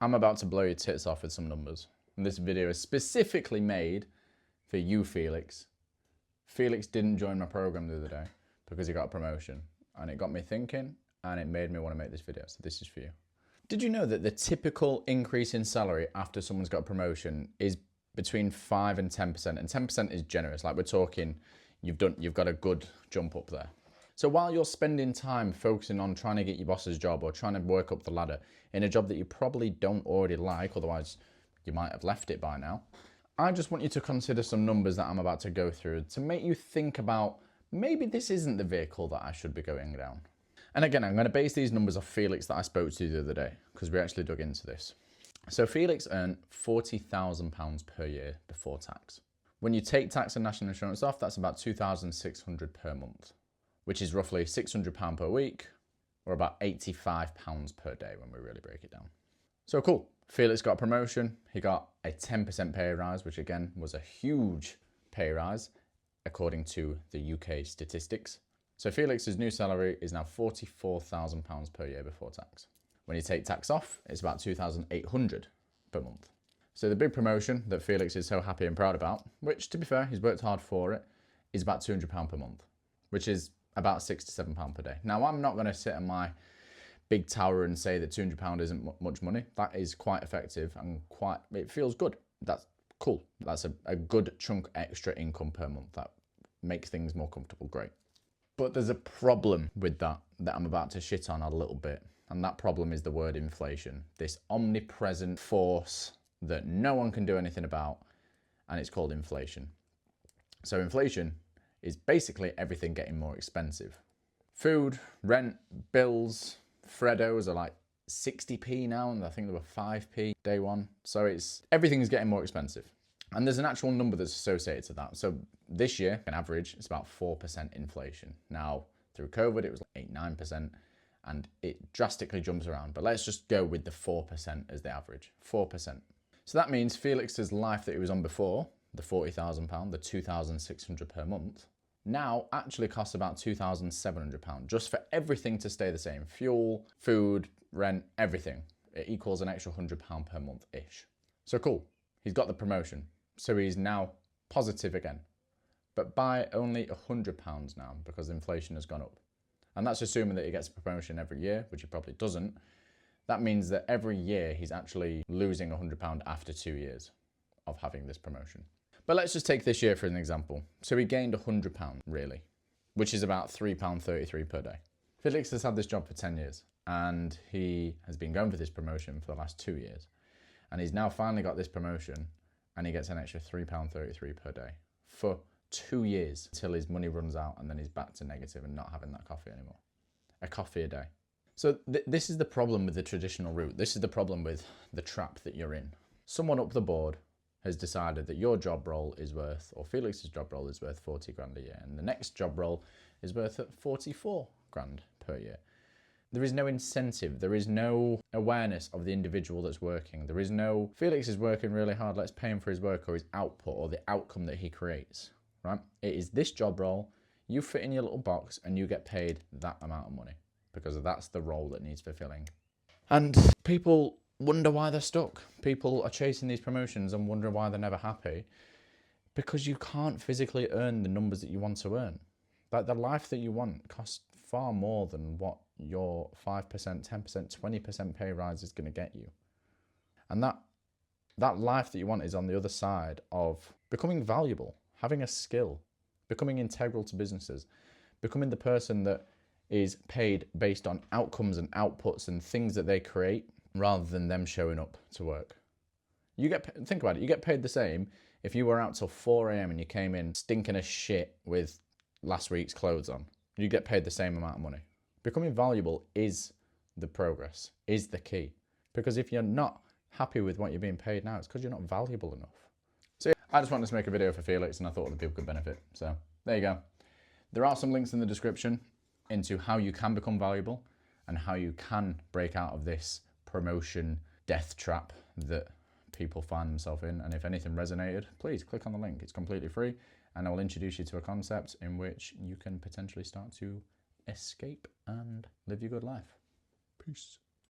I'm about to blow your tits off with some numbers. And this video is specifically made for you, Felix. Felix didn't join my program the other day because he got a promotion. And it got me thinking, and it made me want to make this video. So this is for you. Did you know that the typical increase in salary after someone's got a promotion is between 5 and 10%? And 10% is generous. Like, we're talking, you've got a good jump up there. So while you're spending time focusing on trying to get your boss's job or trying to work up the ladder in a job that you probably don't already like, otherwise you might have left it by now, I just want you to consider some numbers that I'm about to go through to make you think about maybe this isn't the vehicle that I should be going down. And again, I'm going to base these numbers off Felix that I spoke to the other day because we actually dug into this. So Felix earned £40,000 per year before tax. When you take tax and national insurance off, that's about £2,600 per month, which is roughly £600 per week, or about £85 per day when we really break it down. So cool, Felix got a promotion, he got a 10% pay rise, which again was a huge pay rise according to the UK statistics. So Felix's new salary is now £44,000 per year before tax. When you take tax off, it's about £2,800 per month. So the big promotion that Felix is so happy and proud about, which to be fair, he's worked hard for it, is about £200 per month, which is about £6 to £7 per day. Now, I'm not going to sit on my big tower and say that £200 isn't much money. That is quite effective and it feels good. That's cool. That's a good chunk extra income per month. That makes things more comfortable. Great. But there's a problem with that I'm about to shit on a little bit. And that problem is the word inflation. This omnipresent force that no one can do anything about, and it's called inflation. So inflation is basically everything getting more expensive. Food, rent, bills, Freddos are like 60p now, and I think they were 5p day one. So everything's getting more expensive. And there's an actual number that's associated to that. So this year, on average, it's about 4% inflation. Now, through COVID, it was like 8-9%, and it drastically jumps around. But let's just go with the 4% as the average, 4%. So that means Felix's life that he was on before, the £40,000, the £2,600 per month, now actually costs about £2,700 just for everything to stay the same. Fuel, food, rent, everything. It equals an extra £100 per month-ish. So cool, he's got the promotion. So he's now positive again, but by only £100 now because inflation has gone up. And that's assuming that he gets a promotion every year, which he probably doesn't. That means that every year he's actually losing £100 after 2 years of having this promotion. But let's just take this year for an example. So he gained £100 really, which is about £3.33 per day. Felix has had this job for 10 years and he has been going for this promotion for the last 2 years. And he's now finally got this promotion and he gets an extra £3.33 per day for 2 years until his money runs out and then he's back to negative and not having that coffee anymore. A coffee a day. So this is the problem with the traditional route. This is the problem with the trap that you're in. Someone up the board has decided that your job role is worth, or Felix's job role is worth 40 grand a year, and the next job role is worth 44 grand per year. There is no incentive, there is no awareness of the individual that's working. There is no, Felix is working really hard, let's pay him for his work or his output or the outcome that he creates, right? It is this job role, you fit in your little box and you get paid that amount of money because that's the role that needs fulfilling. And people wonder why they're stuck. People are chasing these promotions and wondering why they're never happy because you can't physically earn the numbers that you want to earn. Like, the life that you want costs far more than what your 5%, 10%, 20% pay rise is going to get you. And that life that you want is on the other side of becoming valuable, having a skill, becoming integral to businesses, becoming the person that is paid based on outcomes and outputs and things that they create rather than them showing up to work. Think about it, you get paid the same if you were out till 4 a.m. and you came in stinking as shit with last week's clothes on. You get paid the same amount of money. Becoming valuable is the progress, is the key. Because if you're not happy with what you're being paid now, it's because you're not valuable enough. So yeah, I just wanted to make a video for Felix and I thought other people could benefit. So there you go. There are some links in the description into how you can become valuable and how you can break out of this promotion death trap that people find themselves in. And if anything resonated, please click on the link. It's completely free and I will introduce you to a concept in which you can potentially start to escape and live your good life. Peace.